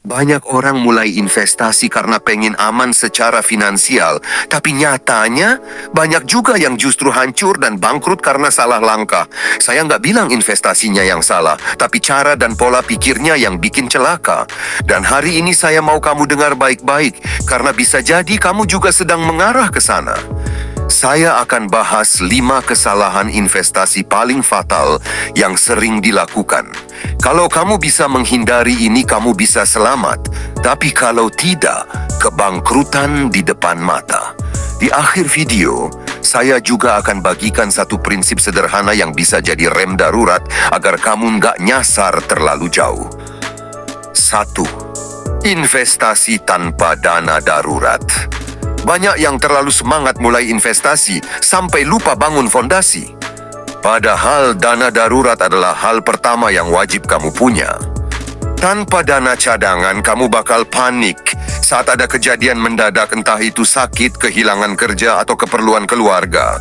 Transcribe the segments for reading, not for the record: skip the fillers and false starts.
Banyak orang mulai investasi karena pengen aman secara finansial, tapi nyatanya banyak juga yang justru hancur dan bangkrut karena salah langkah. Saya nggak bilang investasinya yang salah, tapi cara dan pola pikirnya yang bikin celaka. Dan hari ini saya mau kamu dengar baik-baik, karena bisa jadi kamu juga sedang mengarah ke sana. Saya akan bahas 5 kesalahan investasi paling fatal yang sering dilakukan. Kalau kamu bisa menghindari ini, kamu bisa selamat. Tapi kalau tidak, kebangkrutan di depan mata. Di akhir video, saya juga akan bagikan satu prinsip sederhana yang bisa jadi rem darurat agar kamu nggak nyasar terlalu jauh. 1. Investasi tanpa dana darurat. Banyak yang terlalu semangat mulai investasi sampai lupa bangun fondasi. Padahal dana darurat adalah hal pertama yang wajib kamu punya. Tanpa dana cadangan, kamu bakal panik saat ada kejadian mendadak, entah itu sakit, kehilangan kerja, atau keperluan keluarga.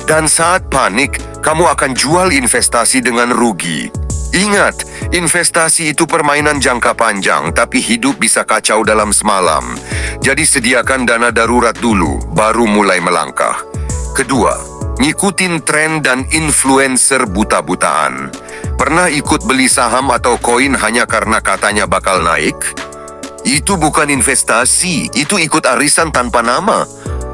Dan saat panik, kamu akan jual investasi dengan rugi. Ingat, investasi itu permainan jangka panjang, tapi hidup bisa kacau dalam semalam. Jadi sediakan dana darurat dulu, baru mulai melangkah. Kedua, ngikutin tren dan influencer buta-butaan. Pernah ikut beli saham atau koin hanya karena katanya bakal naik? Itu bukan investasi, itu ikut arisan tanpa nama.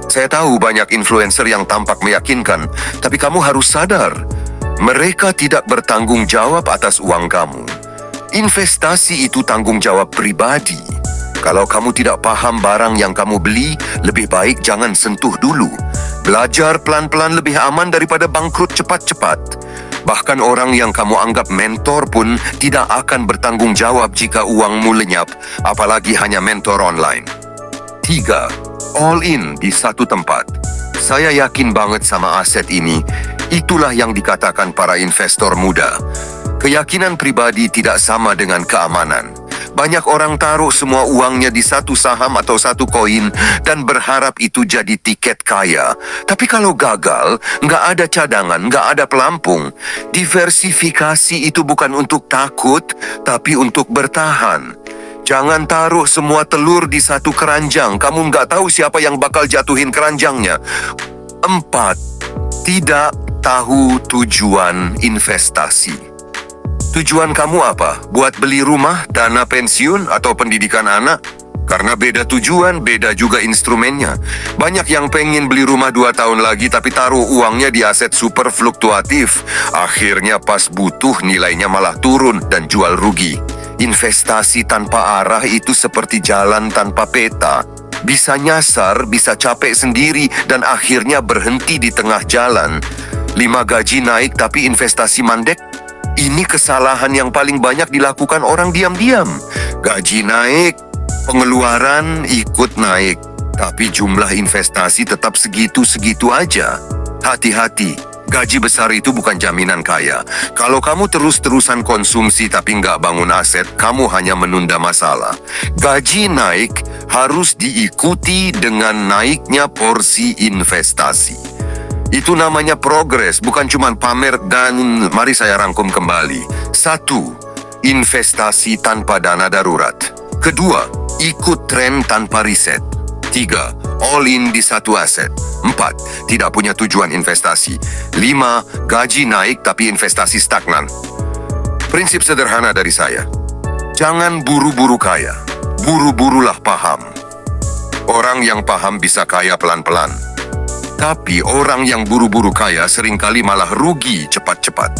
Saya tahu banyak influencer yang tampak meyakinkan, tapi kamu harus sadar, mereka tidak bertanggung jawab atas uang kamu. Investasi itu tanggung jawab pribadi. Kalau kamu tidak paham barang yang kamu beli, lebih baik jangan sentuh dulu. Belajar pelan-pelan lebih aman daripada bangkrut cepat-cepat. Bahkan orang yang kamu anggap mentor pun tidak akan bertanggung jawab jika uangmu lenyap, apalagi hanya mentor online. 3. All in di satu tempat. Saya yakin banget sama aset ini. Itulah yang dikatakan para investor muda. Keyakinan pribadi tidak sama dengan keamanan. Banyak orang taruh semua uangnya di satu saham atau satu koin dan berharap itu jadi tiket kaya. Tapi kalau gagal, nggak ada cadangan, nggak ada pelampung. Diversifikasi itu bukan untuk takut, tapi untuk bertahan. Jangan taruh semua telur di satu keranjang. Kamu nggak tahu siapa yang bakal jatuhin keranjangnya. 4. Tidak tahu tujuan investasi. Tujuan kamu apa? Buat beli rumah, dana pensiun, atau pendidikan anak? Karena beda tujuan, beda juga instrumennya. Banyak yang pengen beli rumah 2 tahun lagi tapi taruh uangnya di aset super fluktuatif. Akhirnya pas butuh nilainya malah turun dan jual rugi. Investasi tanpa arah itu seperti jalan tanpa peta. Bisa nyasar, bisa capek sendiri, dan akhirnya berhenti di tengah jalan. 5 gaji naik tapi investasi mandek. Ini kesalahan yang paling banyak dilakukan orang diam-diam. Gaji naik, pengeluaran ikut naik, tapi jumlah investasi tetap segitu-segitu aja. Hati-hati, gaji besar itu bukan jaminan kaya. Kalau kamu terus-terusan konsumsi tapi nggak bangun aset, kamu hanya menunda masalah. Gaji naik harus diikuti dengan naiknya porsi investasi. Itu namanya progres, bukan cuma pamer. Dan mari saya rangkum kembali. 1. Investasi tanpa dana darurat. Kedua, ikut tren tanpa riset. 3. All in di satu aset. 4. Tidak punya tujuan investasi. 5. Gaji naik tapi investasi stagnan. Prinsip sederhana dari saya. Jangan buru-buru kaya. Buru-burulah paham. Orang yang paham bisa kaya pelan-pelan. Tapi orang yang buru-buru kaya seringkali malah rugi cepat-cepat.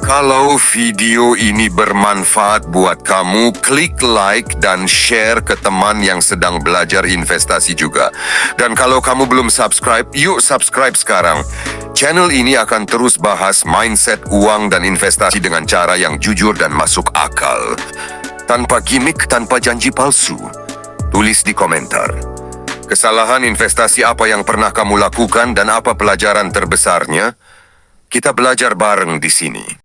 Kalau video ini bermanfaat buat kamu, klik like dan share ke teman yang sedang belajar investasi juga. Dan kalau kamu belum subscribe, yuk subscribe sekarang. Channel ini akan terus bahas mindset, uang, dan investasi dengan cara yang jujur dan masuk akal. Tanpa gimmick, tanpa janji palsu. Tulis di komentar. Kesalahan investasi apa yang pernah kamu lakukan dan apa pelajaran terbesarnya? Kita belajar bareng di sini.